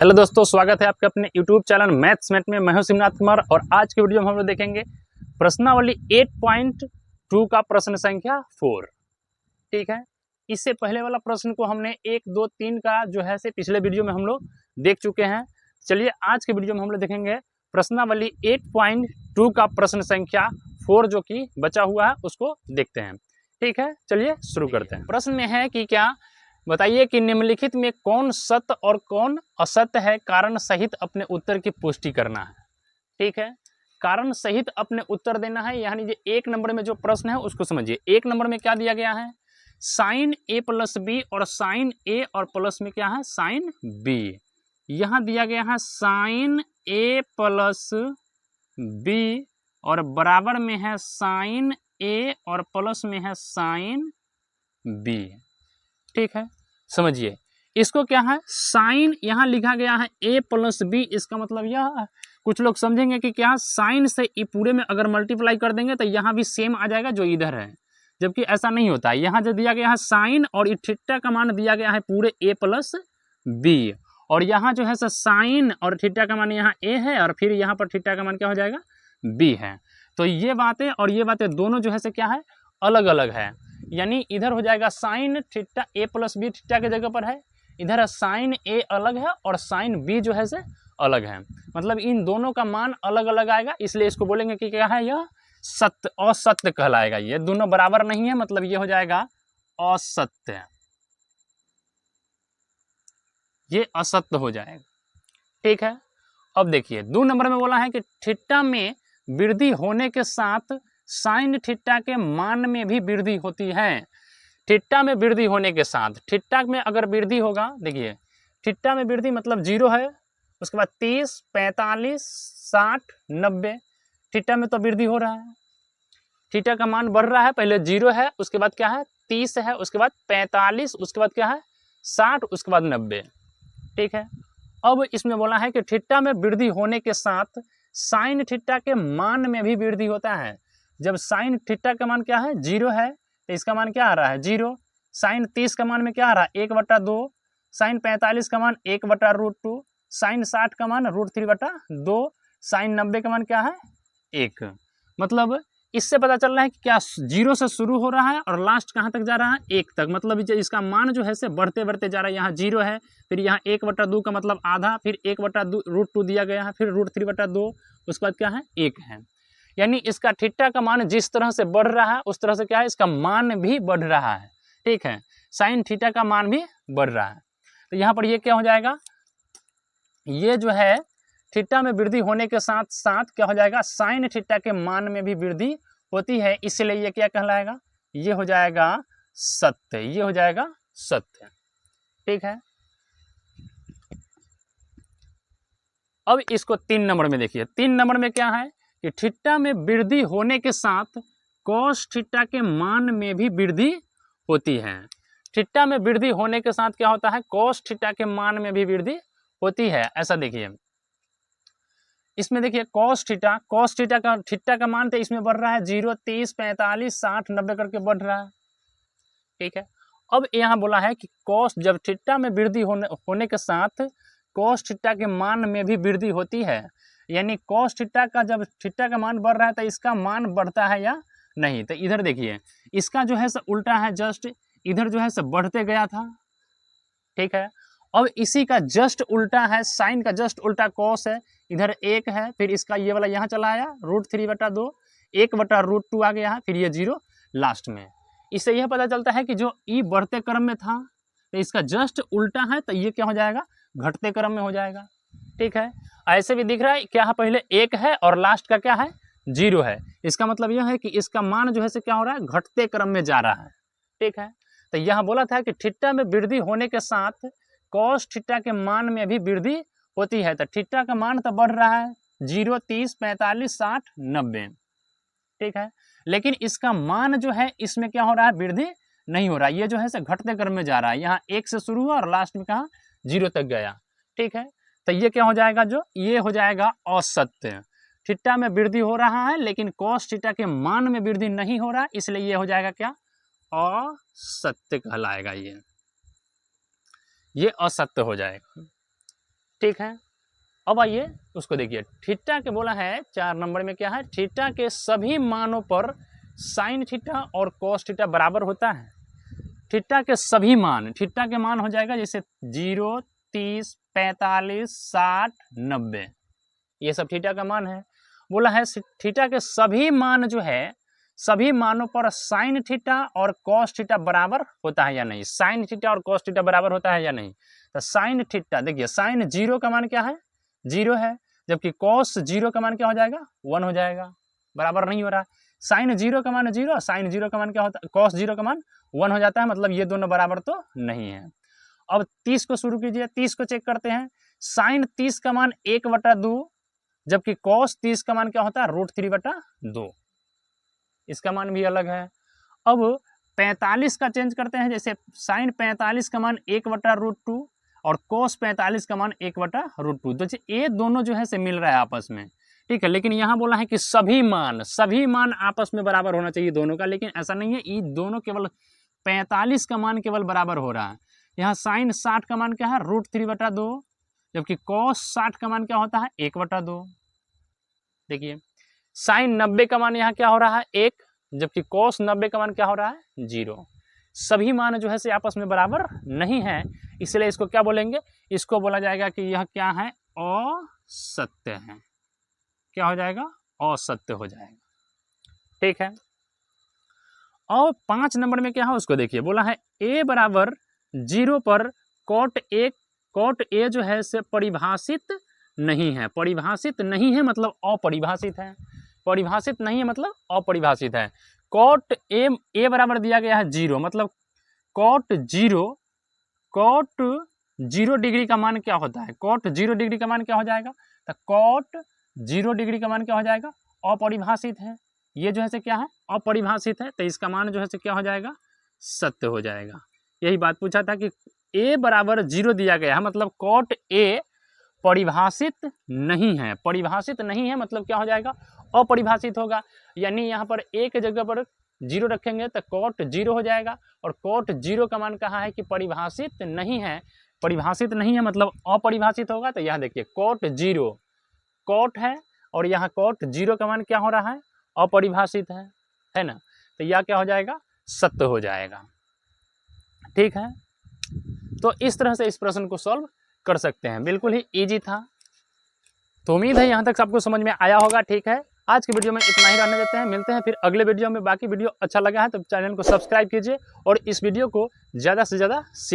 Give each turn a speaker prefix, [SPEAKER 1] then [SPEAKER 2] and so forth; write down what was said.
[SPEAKER 1] Hello दोस्तों, स्वागत है आपके अपने यूट्यूब चैनल मैथ्स मैट में। मैं हूं शिवनाथ कुमार और आज की वीडियो में हम लोग देखेंगे प्रश्नावली 8.2 का प्रश्न संख्या 4। ठीक है, इससे पहले वाला प्रश्न को हमने 1, 2, 3 का जो है से पिछले वीडियो में हम लोग देख चुके हैं। चलिए आज के वीडियो में हम लोग देखेंगे प्रश्नावली 8.2 का प्रश्न संख्या 4 जो कि बचा हुआ है उसको देखते हैं। ठीक है, चलिए शुरू करते हैं। प्रश्न में है कि क्या बताइए कि निम्नलिखित में कौन सत्य और कौन असत्य है, कारण सहित अपने उत्तर की पुष्टि करना है। ठीक है, कारण सहित अपने उत्तर देना है। यानी जो 1 नंबर में जो प्रश्न है उसको समझिए। 1 नंबर में क्या दिया गया है, साइन ए प्लस बी और साइन ए और प्लस में क्या है साइन बी। यहां दिया गया है साइन ए प्लस बी और बराबर में है साइन ए और प्लस में है साइन बी। ठीक है, समझिए इसको क्या है साइन यहाँ लिखा गया है a प्लस बी। इसका मतलब यह कुछ लोग समझेंगे कि क्या साइन से ई पूरे में अगर मल्टीप्लाई कर देंगे तो यहाँ भी सेम आ जाएगा जो इधर है, जबकि ऐसा नहीं होता है। यहाँ जो दिया गया है साइन और ई थीटा का मान दिया गया है पूरे a प्लस बी और यहाँ जो है साइन और थीटा का मान यहाँ a है और फिर यहाँ पर थीटा का मान क्या हो जाएगा b है। तो ये बातें और ये बातें दोनों जो है क्या है अलग अलग है। यानी इधर हो जाएगा sine theta a plus B theta के जगह पर है, इधर साइन a अलग है और साइन b जो है से अलग है। मतलब इन दोनों का मान अलग अलग आएगा, इसलिए इसको बोलेंगे कि क्या है यह सत्य असत्य कहलाएगा। ये दोनों बराबर नहीं है, मतलब ये हो जाएगा असत्य, ये असत्य हो जाएगा। ठीक है, अब देखिए 2 नंबर में बोला है कि थीटा में वृद्धि होने के साथ साइन थीटा के मान में भी वृद्धि होती है। थीटा में वृद्धि होने के साथ, थीटा में अगर वृद्धि होगा, देखिए थीटा में वृद्धि मतलब 0 है, उसके बाद 30, 45, 60, 90। थीटा में तो वृद्धि हो रहा है, थीटा का मान बढ़ रहा है। पहले 0 है, उसके बाद क्या है 30 है, उसके बाद 45, उसके बाद क्या है 60, उसके बाद 90। ठीक है, अब इसमें बोला है कि थीटा में वृद्धि होने के साथ साइन थीटा के मान में भी वृद्धि होता है। जब साइन थीटा का मान क्या है 0 है तो इसका मान क्या आ रहा है 0। साइन 30 का मान में क्या आ रहा है 1/2। साइन 45 का मान 1/√2। साइन 60 का मान √3/2। साइन 90 का मान क्या है 1। मतलब इससे पता चल रहा है कि क्या 0 से शुरू हो रहा है और लास्ट कहाँ तक जा रहा है 1 तक। मतलब इसका मान जो है से बढ़ते बढ़ते जा रहा है। यहाँ 0 है, फिर यहाँ 1/2 का मतलब आधा, फिर 1/√2 दिया गया है, फिर √3/2, उसके बाद क्या है 1 है। यानी इसका थीटा का मान जिस तरह से बढ़ रहा है उस तरह से क्या है इसका मान भी बढ़ रहा है। ठीक है, साइन थीटा का मान भी बढ़ रहा है। तो यहाँ पर ये क्या हो जाएगा, ये जो है थीटा में वृद्धि होने के साथ साथ क्या हो जाएगा साइन थीटा के मान में भी वृद्धि होती है, इसलिए ये क्या कहलाएगा, ये हो जाएगा सत्य, ये हो जाएगा सत्य। ठीक है, अब इसको 3 नंबर में देखिए। 3 नंबर में क्या है कि थीटा में वृद्धि होने के साथ कॉस थीटा के मान में भी वृद्धि होती है। थीटा में वृद्धि होने के साथ क्या होता है कॉस थीटा के मान में भी वृद्धि होती है। ऐसा देखिए, इसमें देखिए कॉस थीटा का मान तो इसमें बढ़ रहा है 0, 30, 45, 60, 90 करके बढ़ रहा है। ठीक है, अब यहाँ बोला है कि कॉस जब थीटा में वृद्धि होने के साथ कॉस थीटा के मान में भी वृद्धि होती है। यानी कॉस थीटा का जब थीटा का मान बढ़ रहा है तो इसका मान बढ़ता है या नहीं। तो इधर देखिए इसका जो है उल्टा है, जस्ट इधर जो है बढ़ते गया था। ठीक है, अब इसी का जस्ट उल्टा है, साइन का जस्ट उल्टा कॉस है, इधर 1 है, फिर इसका ये वाला यहाँ चला आया √3/2, 1/√2 आ गया है, फिर ये 0 लास्ट में। इससे यह पता चलता है कि जो ई बढ़ते क्रम में था तो इसका जस्ट उल्टा है, तो ये क्या हो जाएगा घटते क्रम में हो जाएगा। ठीक है, ऐसे भी दिख रहा है क्या है पहले 1 है और लास्ट का क्या है 0 है। इसका मतलब यह है कि इसका मान जो है क्या हो रहा है घटते क्रम में जा रहा है। ठीक है, तो यहाँ बोला था कि थीटा में वृद्धि होने के साथ कॉस थीटा के मान में भी वृद्धि होती है। तो थीटा का मान तो बढ़ रहा है 0, 30, 45, 60, 90। ठीक है, लेकिन इसका मान जो है इसमें क्या हो रहा है वृद्धि नहीं हो रहा, ये जो है घटते क्रम में जा रहा है। यहाँ 1 से शुरू हुआ और लास्ट में कहा 0 तक गया। ठीक है, तो ये क्या हो जाएगा, जो ये हो जाएगा असत्य। थीटा में वृद्धि हो रहा है लेकिन कॉस थीटा के मान में वृद्धि नहीं हो रहा, इसलिए ये हो जाएगा क्या असत्य कहलाएगा। ये असत्य हो जाएगा। ठीक है। अब आइए उसको देखिए, थीटा के बोला है 4 नंबर में क्या है, थीटा के सभी मानों पर साइन थीटा और कॉस थीटा बराबर होता है। थीटा के सभी मान, थीटा के मान हो जाएगा जैसे 0, 30, 45, 60, 90, ये सब थीटा का मान है। बोला है थीटा के सभी मान जो है, सभी मानों पर साइन थीटा और कॉस थीटा बराबर होता है या नहीं, साइन थीटा और कॉस थीटा बराबर होता है या नहीं। तो साइन थीटा देखिए, साइन 0 का मान क्या है, 0 है, जबकि कॉस 0 का मान क्या हो जाएगा, 1 हो जाएगा, बराबर नहीं हो रहा। साइन 0 का मान 0, साइन 0 का मान क्या होता है, कॉस 0 का मान 1 हो जाता है, मतलब ये दोनों बराबर तो नहीं है। अब 30 को शुरू कीजिए, 30 को चेक करते हैं। साइन 30 का मान 1/2, जबकि कॉस 30 का मान क्या होता है, √3/2, इसका मान भी अलग है। अब 45 का चेंज करते हैं, जैसे साइन 45 का मान 1/√2 और कोस 45 का मान 1/√2, तो ये दोनों जो है से मिल रहा है आपस में, ठीक है। लेकिन यहाँ बोला है कि सभी मान आपस में बराबर होना चाहिए दोनों का, लेकिन ऐसा नहीं है, ये दोनों केवल 45 का मान केवल बराबर हो रहा है। यहाँ साइन 60 का मान क्या है, √3/2, जबकि कॉस 60 का मान क्या होता है, 1/2। देखिए साइन 90 का मान यहाँ क्या हो रहा है, 1, जबकि कॉस 90 का मान क्या हो रहा है, 0। सभी मान जो है से आपस में बराबर नहीं है, इसलिए इसको क्या बोलेंगे, इसको बोला जाएगा कि यह क्या है, असत्य है। क्या हो जाएगा, असत्य हो जाएगा, ठीक है। और 5 नंबर में क्या है उसको देखिए, बोला है a बराबर 0 पर कॉट ए जो है से परिभाषित नहीं है। परिभाषित नहीं है मतलब अपरिभाषित है, परिभाषित नहीं है मतलब अपरिभाषित है। कॉट ए बराबर दिया गया है 0, मतलब कॉट 0 डिग्री का मान क्या होता है, कॉट 0 डिग्री का मान क्या हो जाएगा, तो कॉट 0 डिग्री का मान क्या हो जाएगा, अपरिभाषित है। ये जो है से क्या है, अपरिभाषित है, तो इसका मान जो है से क्या हो जाएगा, सत्य हो जाएगा। यही बात पूछा था कि a बराबर 0 दिया गया है, मतलब कॉट ए परिभाषित नहीं है। परिभाषित नहीं है मतलब क्या हो जाएगा, अपरिभाषित होगा, यानी यहाँ पर a के जगह पर 0 रखेंगे तो कॉट 0 हो जाएगा, और कॉट 0 का मान कहा है कि परिभाषित नहीं है। परिभाषित नहीं है मतलब अपरिभाषित होगा, तो यहाँ देखिए कॉट 0 कॉट है, और यहाँ कॉट 0 का मान क्या हो रहा है, अपरिभाषित है ना, तो यह क्या हो जाएगा, सत्य हो जाएगा, ठीक है। तो इस तरह से इस प्रश्न को सॉल्व कर सकते हैं, बिल्कुल ही इजी था। तो उम्मीद है यहाँ तक सबको समझ में आया होगा, ठीक है। आज की वीडियो में इतना ही रहने देते हैं, मिलते हैं फिर अगले वीडियो में। बाकी वीडियो अच्छा लगा है तो चैनल को सब्सक्राइब कीजिए और इस वीडियो को ज़्यादा से ज़्यादा शेयर